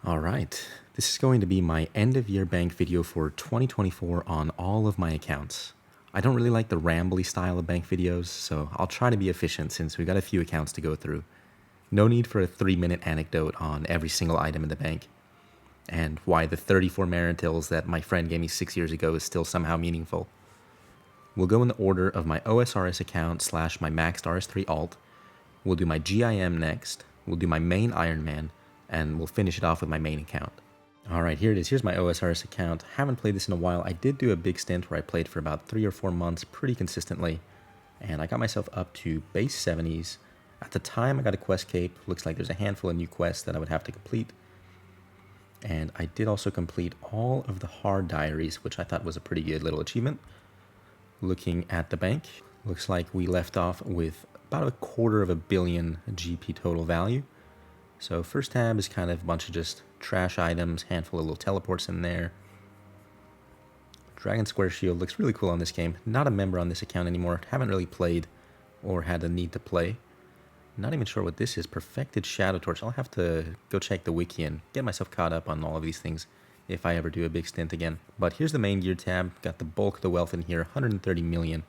All right, this is going to be my end of year bank video for 2024 on all of my accounts. I don't really like the rambly style of bank videos, so I'll try to be efficient since we've got a few accounts to go through. No need for a 3-minute anecdote on every single item in the bank, and why the 34 Merantils that my friend gave me 6 years ago is still somehow meaningful. We'll go in the order of my OSRS account / my maxed RS3 alt. We'll do my GIM next. We'll do my main Ironman, and we'll finish it off with my main account. All right, here it is. Here's my OSRS account. Haven't played this in a while. I did do a big stint where I played for about 3 or 4 months pretty consistently, and I got myself up to base 70s. At the time, I got a quest cape. Looks like there's a handful of new quests that I would have to complete. And I did also complete all of the hard diaries, which I thought was a pretty good little achievement. Looking at the bank, looks like we left off with about $250 million GP total value. So first tab is kind of a bunch of just trash items, handful of little teleports in there. Dragon Square Shield looks really cool on this game. Not a member on this account anymore. Haven't really played or had the need to play. Not even sure what this is. Perfected Shadow Torch. I'll have to go check the wiki and get myself caught up on all of these things if I ever do a big stint again. But here's the main gear tab. Got the bulk of the wealth in here, 130 million.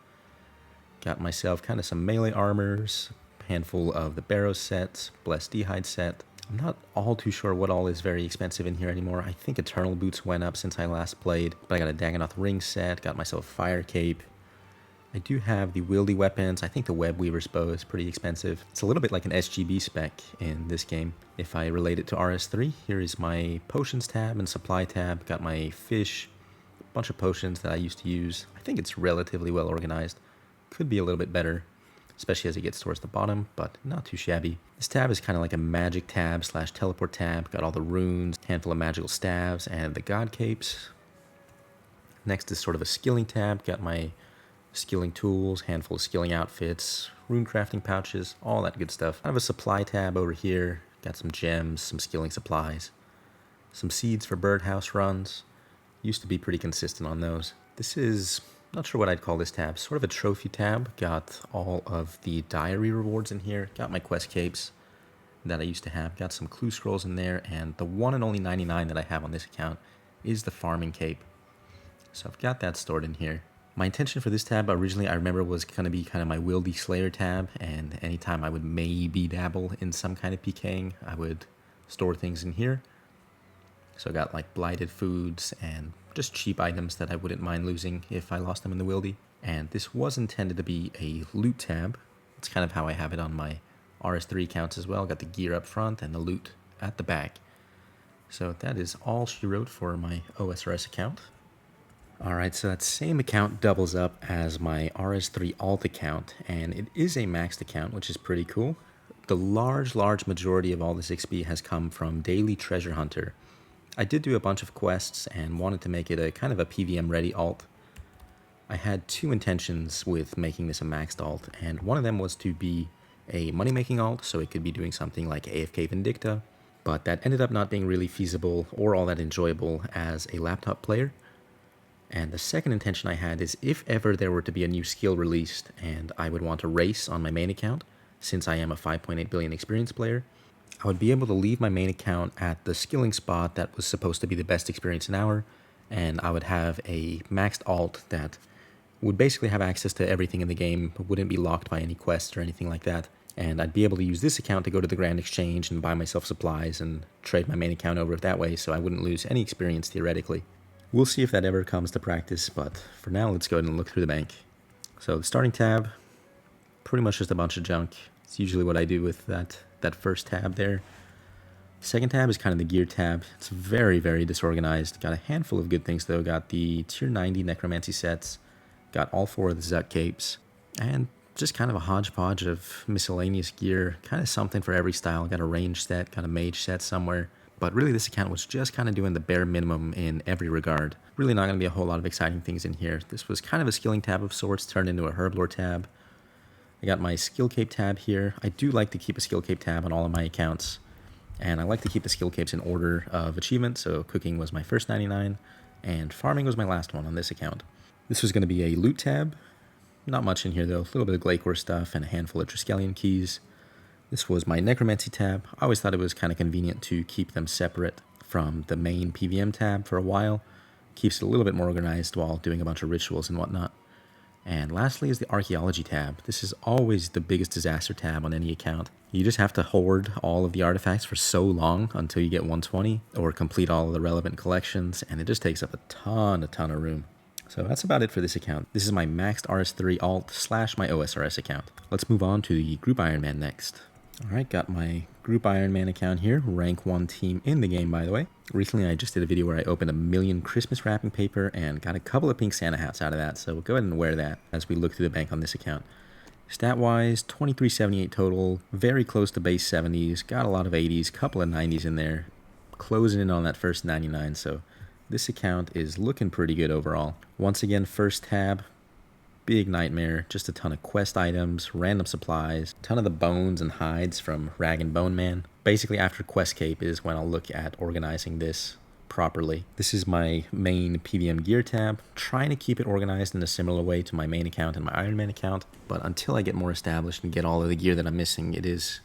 Got myself kind of some melee armors, handful of the Barrow sets, Blessed D'hide set. I'm not all too sure what all is very expensive in here anymore. I think Eternal Boots went up since I last played, but I got a Dagonoth ring set, got myself a Fire Cape. I do have the wieldy weapons. I think the Web Weaver's bow is pretty expensive. It's a little bit like an SGB spec in this game. If I relate it to RS3, here is my potions tab and supply tab. Got my fish, a bunch of potions that I used to use. I think it's relatively well organized. Could be a little bit better, especially as it gets towards the bottom, but not too shabby. This tab is kind of like a magic tab / teleport tab. Got all the runes, handful of magical staves, and the god capes. Next is sort of a skilling tab. Got my skilling tools, handful of skilling outfits, rune crafting pouches, all that good stuff. I have a supply tab over here. Got some gems, some skilling supplies, some seeds for birdhouse runs. Used to be pretty consistent on those. This is, not sure what I'd call this tab, sort of a trophy tab. Got all of the diary rewards in here. Got my quest capes that I used to have. Got some clue scrolls in there, and the one and only 99 that I have on this account is the farming cape. So I've got that stored in here. My intention for this tab originally, I remember, was going to be kind of my Wieldy Slayer tab, and anytime I would maybe dabble in some kind of PKing, I would store things in here. So I got like blighted foods and just cheap items that I wouldn't mind losing if I lost them in the Wieldy. And this was intended to be a loot tab. It's kind of how I have it on my RS3 accounts as well. Got the gear up front and the loot at the back. So that is all she wrote for my OSRS account. Alright, so that same account doubles up as my RS3 alt account, and it is a maxed account, which is pretty cool. The large majority of all this XP has come from Daily Treasure Hunter. I did do a bunch of quests and wanted to make it a kind of a PVM ready alt. I had 2 intentions with making this a maxed alt, and one of them was to be a money making alt, so it could be doing something like AFK Vindicta, but that ended up not being really feasible or all that enjoyable as a laptop player. And the second intention I had is if ever there were to be a new skill released and I would want to race on my main account, since I am a 5.8 billion experience player, I would be able to leave my main account at the skilling spot that was supposed to be the best experience an hour, and I would have a maxed alt that would basically have access to everything in the game, but wouldn't be locked by any quests or anything like that. And I'd be able to use this account to go to the Grand Exchange and buy myself supplies and trade my main account over that way, so I wouldn't lose any experience theoretically. We'll see if that ever comes to practice, but for now, let's go ahead and look through the bank. So the starting tab, pretty much just a bunch of junk. It's usually what I do with that first tab there. Second tab is kind of the gear tab. It's very disorganized. Got a handful of good things though. Got the tier 90 necromancy sets. Got all 4 of the Zut capes. And just kind of a hodgepodge of miscellaneous gear. Kind of something for every style. Got a range set, got a mage set somewhere. But really this account was just kind of doing the bare minimum in every regard. Really not going to be a whole lot of exciting things in here. This was kind of a skilling tab of sorts turned into a herblore tab. I got my skill cape tab here. I do like to keep a skill cape tab on all of my accounts. And I like to keep the skill capes in order of achievement. So cooking was my first 99 and farming was my last one on this account. This was going to be a loot tab. Not much in here though. A little bit of Glacore stuff and a handful of Triskelion keys. This was my necromancy tab. I always thought it was kind of convenient to keep them separate. from the main PVM tab for a while. Keeps it a little bit more organized while doing a bunch of rituals and whatnot. And lastly is the archaeology tab. This is always the biggest disaster tab on any account. You just have to hoard all of the artifacts for so long until you get 120 or complete all of the relevant collections, and it just takes up a ton of room. So that's about it for this account. This is my maxed RS3 alt / my OSRS account. Let's move on to the Group Ironman next. Alright, got my Group Ironman account here, rank 1 team in the game, by the way. Recently I just did a video where I opened 1 million Christmas wrapping paper and got a couple of pink Santa hats out of that, so we'll go ahead and wear that as we look through the bank on this account. Stat-wise, 2378 total, very close to base 70s, got a lot of 80s, couple of 90s in there, closing in on that first 99, so this account is looking pretty good overall. Once again, first tab, big nightmare, just a ton of quest items, random supplies, ton of the bones and hides from Rag and Bone Man. Basically after Quest Cape is when I'll look at organizing this properly. This is my main PVM gear tab, trying to keep it organized in a similar way to my main account and my Ironman account, but until I get more established and get all of the gear that I'm missing, it is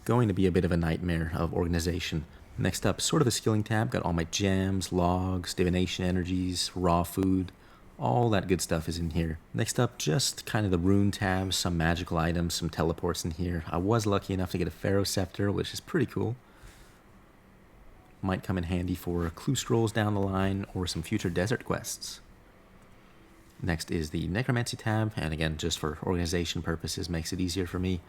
going to be a bit of a nightmare of organization. Next up, sort of a skilling tab, got all my gems, logs, divination energies, raw food, all that good stuff is in here. Next up, just kind of the rune tabs, some magical items, some teleports in here. I was lucky enough to get a Pharaoh Scepter, which is pretty cool. Might come in handy for clue scrolls down the line or some future desert quests. Next is the Necromancy tab, and again, just for organization purposes, makes it easier for me.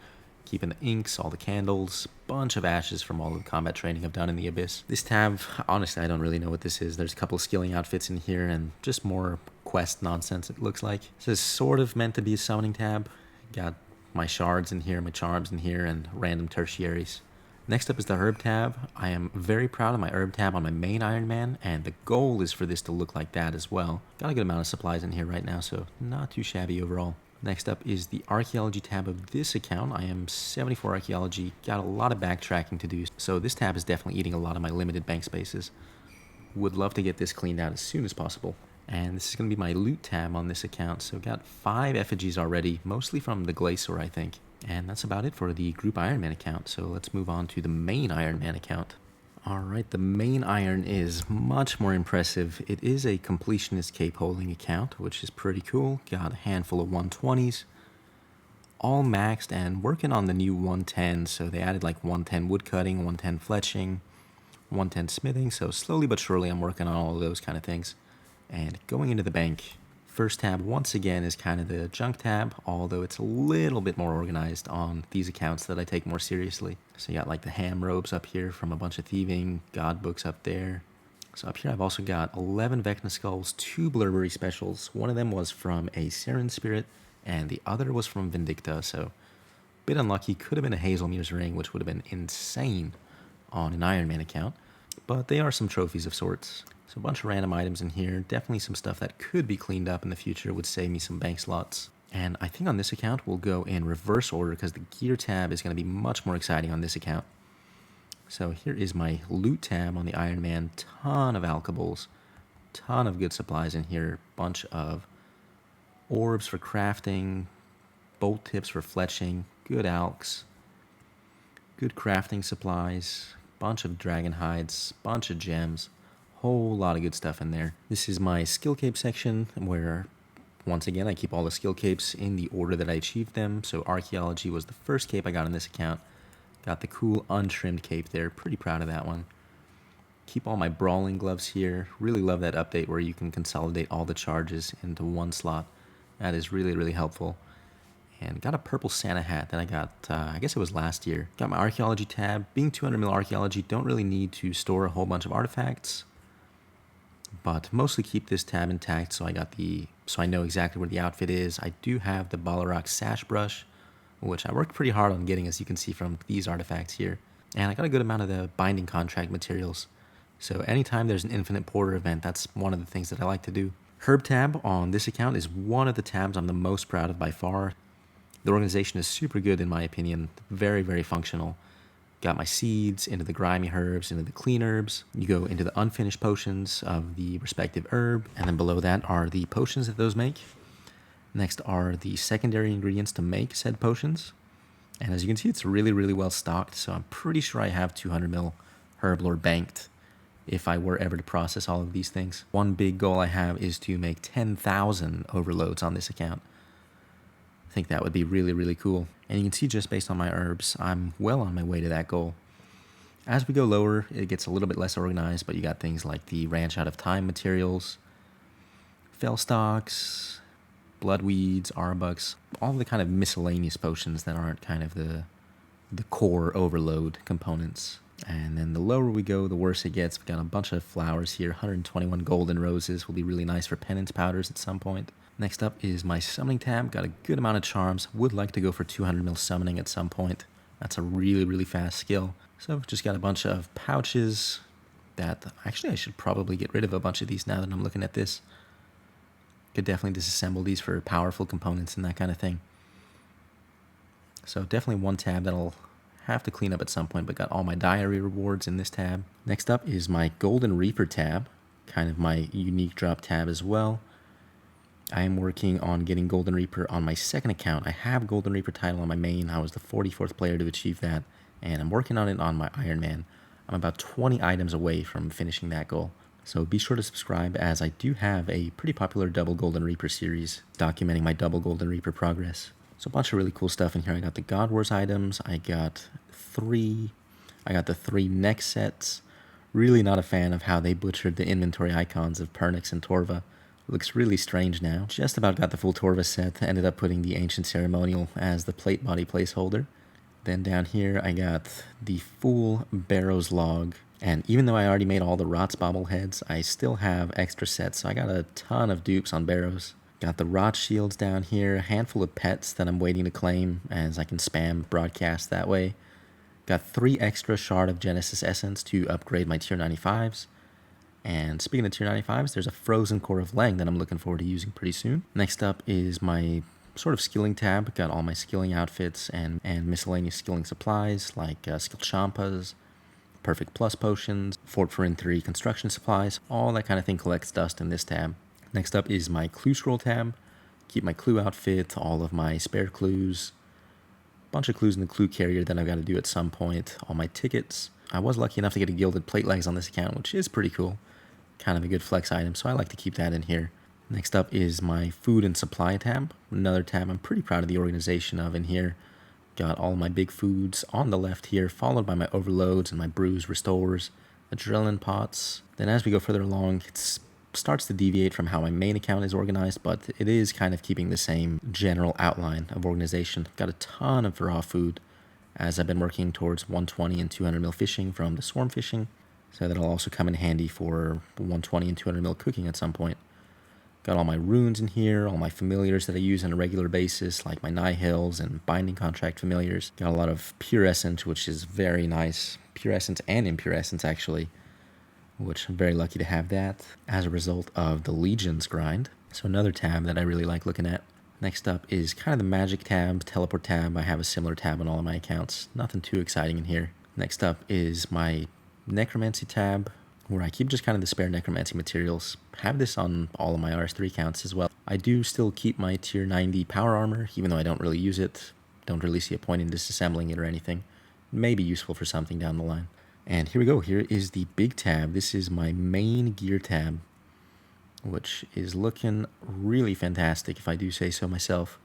Keeping the inks, all the candles, bunch of ashes from all the combat training I've done in the Abyss. This tab, honestly, I don't really know what this is. There's a couple of skilling outfits in here and just more quest nonsense, it looks like. This is sort of meant to be a summoning tab. Got my shards in here, my charms in here, and random tertiaries. Next up is the herb tab. I am very proud of my herb tab on my main Ironman, and the goal is for this to look like that as well. Got a good amount of supplies in here right now, so not too shabby overall. Next up is the archaeology tab of this account. I am 74 archaeology, got a lot of backtracking to do, so this tab is definitely eating a lot of my limited bank spaces. Would love to get this cleaned out as soon as possible. And this is going to be my loot tab on this account, so got 5 effigies already, mostly from the Glacier, I think. And that's about it for the Group Ironman account, so let's move on to the main Ironman account. Alright, the main iron is much more impressive. It is a completionist cape holding account, which is pretty cool. Got a handful of 120s, all maxed and working on the new 110. So they added like 110 woodcutting, 110 fletching, 110 smithing. So slowly but surely I'm working on all of those kind of things. And going into the bank, first tab once again is kind of the junk tab, although it's a little bit more organized on these accounts that I take more seriously. So you got like the ham robes up here from a bunch of thieving, god books up there. So up here I've also got 11 Vecna skulls, 2 Blurberry specials. One of them was from a Seren Spirit, and the other was from Vindicta, so a bit unlucky. Could have been a Hazelmere's ring, which would have been insane on an Ironman account, but they are some trophies of sorts. So a bunch of random items in here, definitely some stuff that could be cleaned up in the future, would save me some bank slots. And I think on this account we'll go in reverse order because the gear tab is going to be much more exciting on this account. So here is my loot tab on the Ironman, ton of alkables, ton of good supplies in here, bunch of orbs for crafting, bolt tips for fletching, good alks, good crafting supplies, bunch of dragon hides, bunch of gems. Whole lot of good stuff in there. This is my skill cape section where, once again, I keep all the skill capes in the order that I achieved them. So archaeology was the first cape I got in this account. Got the cool untrimmed cape there. Pretty proud of that one. Keep all my brawling gloves here. Really love that update where you can consolidate all the charges into one slot. That is really, really helpful. And got a purple Santa hat that I got, I guess it was last year. Got my archaeology tab. Being 200 mil archaeology, don't really need to store a whole bunch of artifacts, but mostly keep this tab intact so I know exactly where the outfit is. I do have the Balrog sash brush, which I worked pretty hard on getting, as you can see from these artifacts here. And I got a good amount of the binding contract materials. So anytime there's an infinite porter event, that's one of the things that I like to do. Herb tab on this account is one of the tabs I'm the most proud of by far. The organization is super good in my opinion, very, very functional. Got my seeds into the grimy herbs, into the clean herbs. You go into the unfinished potions of the respective herb, and then below that are the potions that those make. Next are the secondary ingredients to make said potions. And as you can see, it's really, really well stocked, so I'm pretty sure I have 200 mil herb lore banked if I were ever to process all of these things. One big goal I have is to make 10,000 overloads on this account. I think that would be really, really cool. And you can see just based on my herbs, I'm well on my way to that goal. As we go lower, it gets a little bit less organized, but you got things like the Ranch Out of Time materials, Fell Stalks, Bloodweeds, Arbucks, all the kind of miscellaneous potions that aren't kind of the core overload components. And then the lower we go, the worse it gets. We've got a bunch of flowers here. 121 golden roses will be really nice for penance powders at some point. Next up is my summoning tab. Got a good amount of charms. Would like to go for 200 mil summoning at some point. That's a really, really fast skill. So I've just got a bunch of pouches that actually I should probably get rid of a bunch of these now that I'm looking at this. Could definitely disassemble these for powerful components and that kind of thing. So definitely one tab that I'll have to clean up at some point, but got all my diary rewards in this tab. Next up is my Golden Reaper tab, kind of my unique drop tab as well. I am working on getting Golden Reaper on my second account. I have Golden Reaper title on my main. I was the 44th player to achieve that, and I'm working on it on my Ironman. I'm about 20 items away from finishing that goal. So be sure to subscribe, as I do have a pretty popular double Golden Reaper series documenting my double Golden Reaper progress. So a bunch of really cool stuff in here. I got the God Wars items. I got the 3 neck sets. Really not a fan of how they butchered the inventory icons of Pernix and Torva. Looks really strange now. Just about got the full Torva set. Ended up putting the Ancient Ceremonial as the plate body placeholder. Then down here I got the full Barrows log. And even though I already made all the Rots bobbleheads, I still have extra sets. So I got a ton of dupes on Barrows. Got the Rot shields down here. A handful of pets that I'm waiting to claim, as I can spam broadcast that way. Got 3 extra Shard of Genesis Essence to upgrade my tier 95s. And speaking of tier 95s, there's a Frozen Core of Lang that I'm looking forward to using pretty soon. Next up is my sort of skilling tab. Got all my skilling outfits and miscellaneous skilling supplies like skill champas, Perfect Plus potions, Fort Farin 3 construction supplies. All that kind of thing collects dust in this tab. Next up is my clue scroll tab. Keep my clue outfit, all of my spare clues, bunch of clues in the clue carrier that I've got to do at some point, all my tickets. I was lucky enough to get a gilded plate legs on this account, which is pretty cool. Kind of a good flex item, so I like to keep that in here. Next up is my food and supply tab. Another tab I'm pretty proud of the organization of in here. Got all my big foods on the left here, followed by my overloads and my brews, restores, adrenaline pots. Then as we go further along, it starts to deviate from how my main account is organized, but it is kind of keeping the same general outline of organization. Got a ton of raw food, as I've been working towards 120 and 200 mil fishing from the swarm fishing, so that'll also come in handy for 120 and 200 mil cooking at some point. Got all my runes in here, all my familiars that I use on a regular basis, like my Nihils and Binding Contract familiars. Got a lot of Pure Essence, which is very nice. Pure Essence and Impure Essence, actually, which I'm very lucky to have that as a result of the Legions grind. So another tab that I really like looking at. Next up is kind of the magic tab, teleport tab. I have a similar tab on all of my accounts. Nothing too exciting in here. Next up is my necromancy tab, where I keep just kind of the spare necromancy materials. Have this on all of my RS3 accounts as well. I do still keep my tier 90 power armor, even though I don't really use it. Don't really see a point in disassembling it or anything. It may be useful for something down the line. And here we go. Here is the big tab. This is my main gear tab, which is looking really fantastic, if I do say so myself.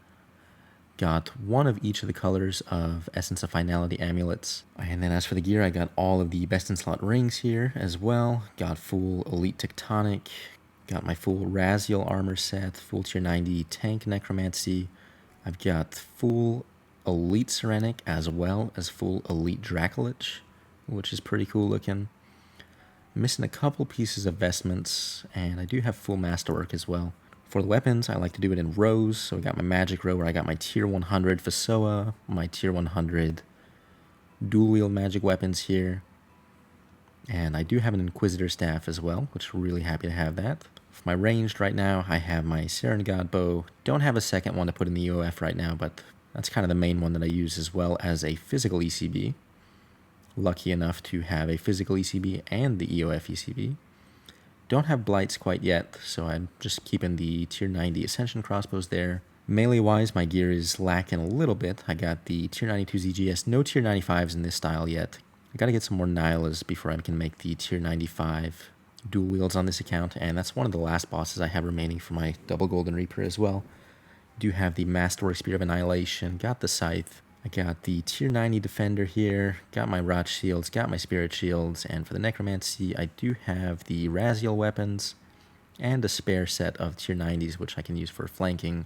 Got one of each of the colors of Essence of Finality amulets. And then as for the gear, I got all of the best in slot rings here as well. Got full Elite Tectonic. Got my full Raziel armor set, full tier 90 tank necromancy. I've got full Elite Serenic as well as full Elite Dracolich, which is pretty cool looking. Missing a couple pieces of vestments, and I do have full masterwork as well. For the weapons, I like to do it in rows, so I got my magic row where I got my tier 100 Fasoa, my tier 100 dual wield magic weapons here, and I do have an Inquisitor staff as well, which I'm really happy to have that. For my ranged right now, I have my Seren God bow. Don't have a second one to put in the EOF right now, but that's kind of the main one that I use, as well as a physical ECB. Lucky enough to have a physical ECB and the EOF ECB. Don't have blights quite yet, so I'm just keeping the tier 90 Ascension crossbows there. Melee-wise, my gear is lacking a little bit. I got the tier 92 ZGS, no tier 95s in this style yet. I gotta get some more Nylas before I can make the tier 95 dual wields on this account, and that's one of the last bosses I have remaining for my double Golden Reaper as well. Do have the Masterwork Spear of Annihilation, got the Scythe, I got the tier 90 Defender here, got my Rot Shields, got my Spirit Shields, and for the Necromancy I do have the Raziel weapons, and a spare set of tier 90s which I can use for flanking,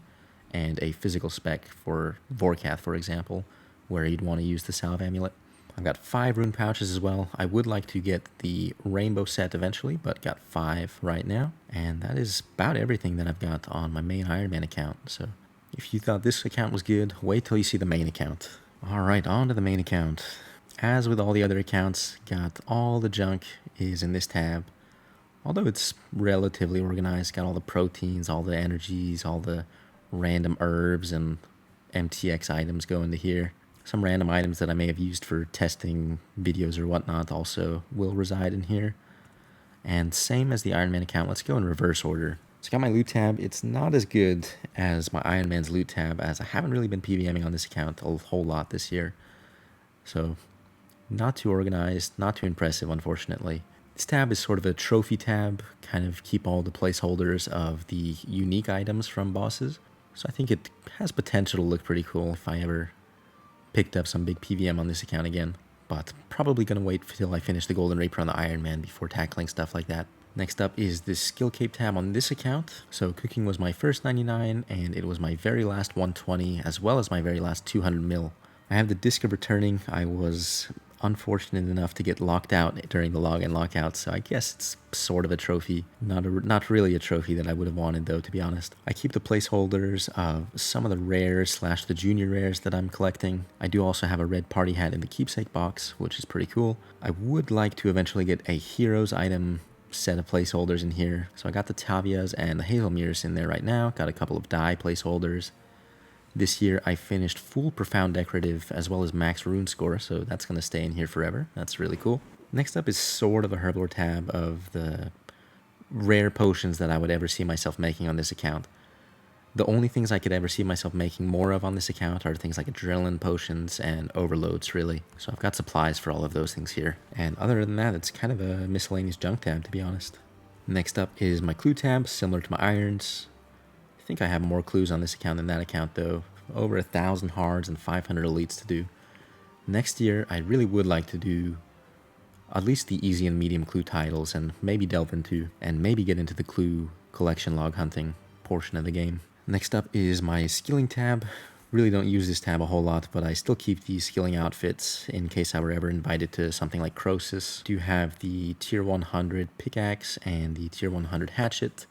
and a physical spec for Vorkath, for example, where you'd want to use the Salve Amulet. I've got 5 rune pouches as well. I would like to get the rainbow set eventually, but got 5 right now. And that is about everything that I've got on my main Ironman account. So if you thought this account was good, wait till you see the main account. Alright, on to the main account. As with all the other accounts, got all the junk is in this tab. Although it's relatively organized, got all the proteins, all the energies, all the random herbs and MTX items go into here. Some random items that I may have used for testing videos or whatnot also will reside in here. And same as the Ironman account, let's go in reverse order. So I got my loot tab. It's not as good as my Ironman's loot tab, as I haven't really been PVMing on this account a whole lot this year. So not too organized, not too impressive, unfortunately. This tab is sort of a trophy tab, kind of keep all the placeholders of the unique items from bosses. So I think it has potential to look pretty cool if I ever picked up some big PVM on this account again, but probably gonna wait till I finish the Golden Reaper on the Ironman before tackling stuff like that. Next up is the Skill Cape tab on this account. So cooking was my first 99, and it was my very last 120, as well as my very last 200 mil. I have the Disc of Returning. I was unfortunate enough to get locked out during the log and lockout, so I guess it's sort of a trophy. Not really a trophy that I would have wanted, though, to be honest. I keep the placeholders of some of the rares / the junior rares that I'm collecting. I do also have a red party hat in the keepsake box, which is pretty cool. I would like to eventually get a heroes item set of placeholders in here. So I got the Tavias and the Hazelmeres in there right now. Got a couple of die placeholders. This year I finished full Profound Decorative as well as max rune score, so that's going to stay in here forever. That's really cool. Next up is sort of a herblore tab of the rare potions that I would ever see myself making on this account. The only things I could ever see myself making more of on this account are things like adrenaline potions and overloads, really. So I've got supplies for all of those things here. And other than that, it's kind of a miscellaneous junk tab, to be honest. Next up is my clue tab, similar to my irons. I think I have more clues on this account than that account, though. Over 1,000 hards and 500 elites to do. Next year, I really would like to do at least the easy and medium clue titles, and maybe delve into and maybe get into the clue collection log hunting portion of the game. Next up is my skilling tab. Really don't use this tab a whole lot, but I still keep the skilling outfits in case I were ever invited to something like Croesus. Do have the tier 100 pickaxe and the tier 100 hatchet.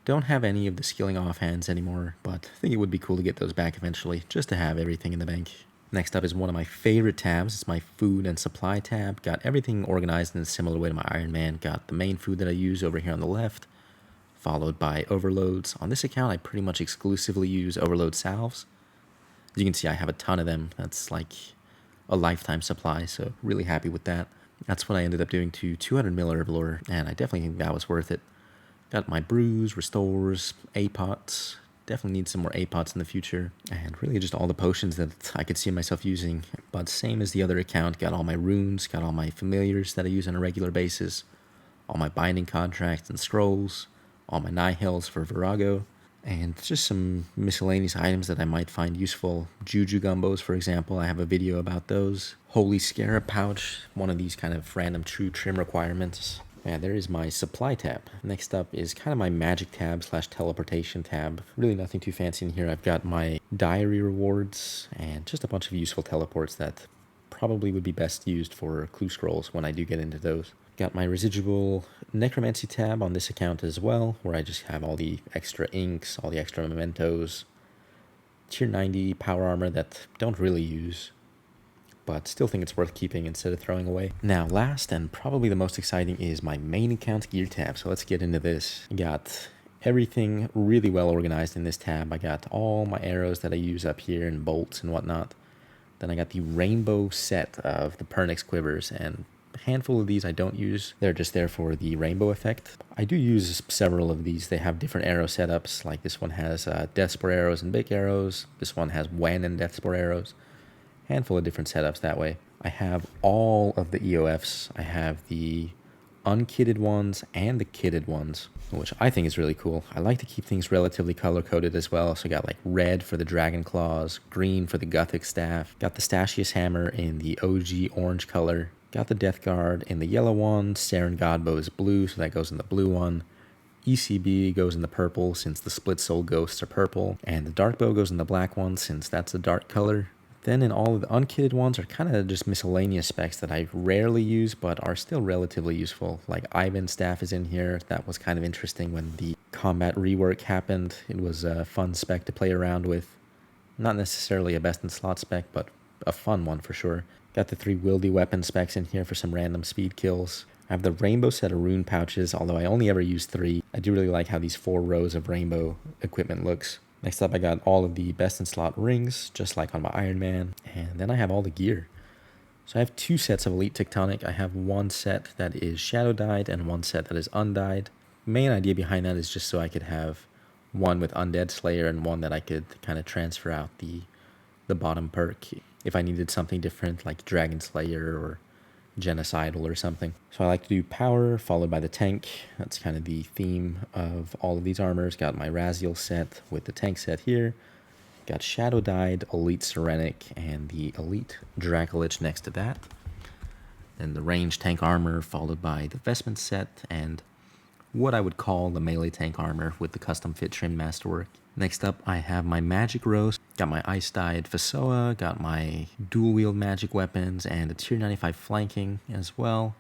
Don't have any of the skilling offhands anymore, but I think it would be cool to get those back eventually, just to have everything in the bank. Next up is one of my favorite tabs. It's my food and supply tab. Got everything organized in a similar way to my Ironman. Got the main food that I use over here on the left, followed by overloads. On this account, I pretty much exclusively use overload salves. As you can see, I have a ton of them. That's like a lifetime supply, so really happy with that. That's what I ended up doing to 200 mil herblore, and I definitely think that was worth it. Got my brews, restores, A-pots. Definitely need some more A-pots in the future. And really just all the potions that I could see myself using. But same as the other account, got all my runes, got all my familiars that I use on a regular basis. All my binding contracts and scrolls. All my nihils for Virago. And just some miscellaneous items that I might find useful. Juju gumbos, for example. I have a video about those. Holy Scarab pouch. One of these kind of random true trim requirements. Yeah, there is my supply tab. Next up is kind of my magic tab / teleportation tab. Really nothing too fancy in here. I've got my diary rewards and just a bunch of useful teleports that probably would be best used for clue scrolls when I do get into those. Got my residual necromancy tab on this account as well, where I just have all the extra inks, all the extra mementos, tier 90 power armor that don't really use, but still think it's worth keeping instead of throwing away. Now, last and probably the most exciting is my main account gear tab, so let's get into this. I got everything really well organized in this tab. I got all my arrows that I use up here and bolts and whatnot. Then I got the rainbow set of the Pernix quivers, and a handful of these I don't use. They're just there for the rainbow effect. I do use several of these. They have different arrow setups, like this one has Deathspore arrows and big arrows. This one has Wen and Deathspore arrows. Handful of different setups that way. I have all of the EOFs. I have the unkitted ones and the kitted ones, which I think is really cool. I like to keep things relatively color-coded as well. So I got like red for the Dragon Claws, green for the Gothic Staff, got the Stachius Hammer in the OG orange color, got the Death Guard in the yellow one, Saren Godbow is blue, so that goes in the blue one. ECB goes in the purple since the Split Soul Ghosts are purple, and the Dark Bow goes in the black one since that's a dark color. Then in all of the unkitted ones are kind of just miscellaneous specs that I rarely use but are still relatively useful. Like Ivan's Staff is in here. That was kind of interesting when the combat rework happened. It was a fun spec to play around with. Not necessarily a best in slot spec, but a fun one for sure. Got the 3 wieldy weapon specs in here for some random speed kills. I have the rainbow set of rune pouches, although I only ever use 3. I do really like how these 4 rows of rainbow equipment looks. Next up, I got all of the best in slot rings, just like on my Ironman, and then I have all the gear. So I have 2 sets of Elite Tectonic. I have 1 set that is shadow dyed and 1 set that is undyed. Main idea behind that is just so I could have one with Undead Slayer and one that I could kind of transfer out the bottom perk if I needed something different like Dragon Slayer or Genocidal or something. So I like to do power followed by the tank. That's kind of the theme of all of these armors. Got my Raziel set with the tank set here. Got Shadow Dyed, Elite Serenic, and the Elite Dracolich next to that. Then the range tank armor followed by the vestment set and what I would call the melee tank armor with the custom fit trim masterwork. Next up, I have my magic rows. Got my ice dyed Fasoa, got my dual wield magic weapons, and a tier 95 flanking as well.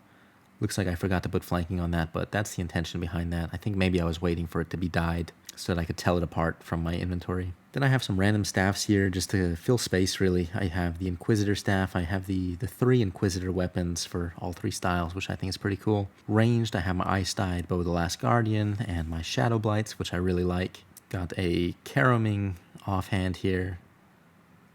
Looks like I forgot to put flanking on that, but that's the intention behind that. I think maybe I was waiting for it to be dyed so that I could tell it apart from my inventory. Then I have some random staffs here just to fill space, really. I have the Inquisitor staff. I have the 3 Inquisitor weapons for all 3 styles, which I think is pretty cool. Ranged, I have my Ice Dyed Bow of the Last Guardian and my Shadow Blights, which I really like. Got a Caroming offhand here.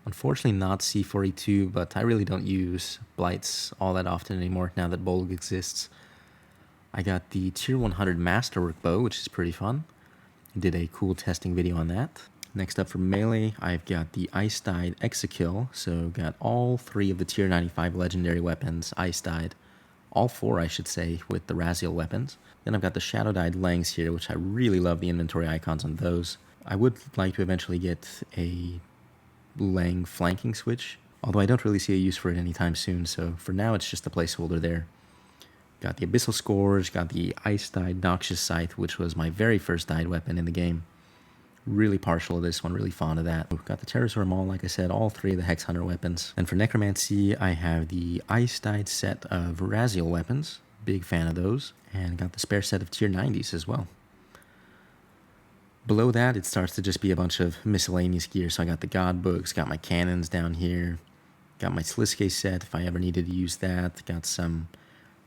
Unfortunately not C4E2, but I really don't use Blights all that often anymore now that Bolg exists. I got the Tier 100 Masterwork Bow, which is pretty fun. Did a cool testing video on that. Next up for melee, I've got the Ice Dyed Exekill, so got all 3 of the Tier 95 legendary weapons Ice Dyed. All 4, I should say, with the Raziel weapons. Then I've got the Shadow Dyed Langs here, which I really love the inventory icons on those. I would like to eventually get a Lang flanking switch, although I don't really see a use for it anytime soon, so for now it's just a placeholder there. Got the Abyssal Scourge, got the Ice Dyed Noxious Scythe, which was my very first dyed weapon in the game. Really partial to this one, really fond of that. Got the Pterosaur Maul, like I said, all 3 of the Hex Hunter weapons. And for Necromancy, I have the Ice Dyed set of Raziel weapons. Big fan of those. And got the spare set of Tier 90s as well. Below that, it starts to just be a bunch of miscellaneous gear. So I got the God Books, got my cannons down here. Got my Sliske set if I ever needed to use that. Got some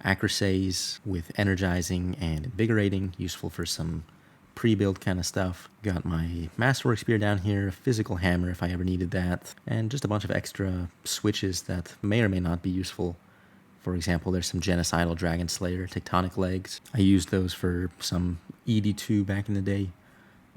Acrosays with energizing and invigorating, useful for some pre-build kind of stuff. Got my Masterwork Spear down here, a physical hammer if I ever needed that, and just a bunch of extra switches that may or may not be useful. For example, there's some Genocidal Dragon Slayer Tectonic Legs. I used those for some ED2 back in the day.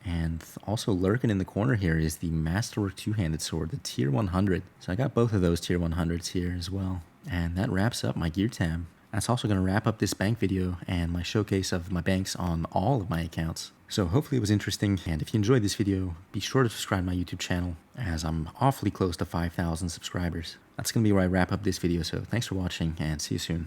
And also lurking in the corner here is the Masterwork Two-Handed Sword, the Tier 100. So I got both of those Tier 100s here as well. And that wraps up my gear tab. That's also going to wrap up this bank video and my showcase of my banks on all of my accounts. So hopefully it was interesting, and if you enjoyed this video, be sure to subscribe to my YouTube channel, as I'm awfully close to 5,000 subscribers. That's going to be where I wrap up this video, so thanks for watching, and see you soon.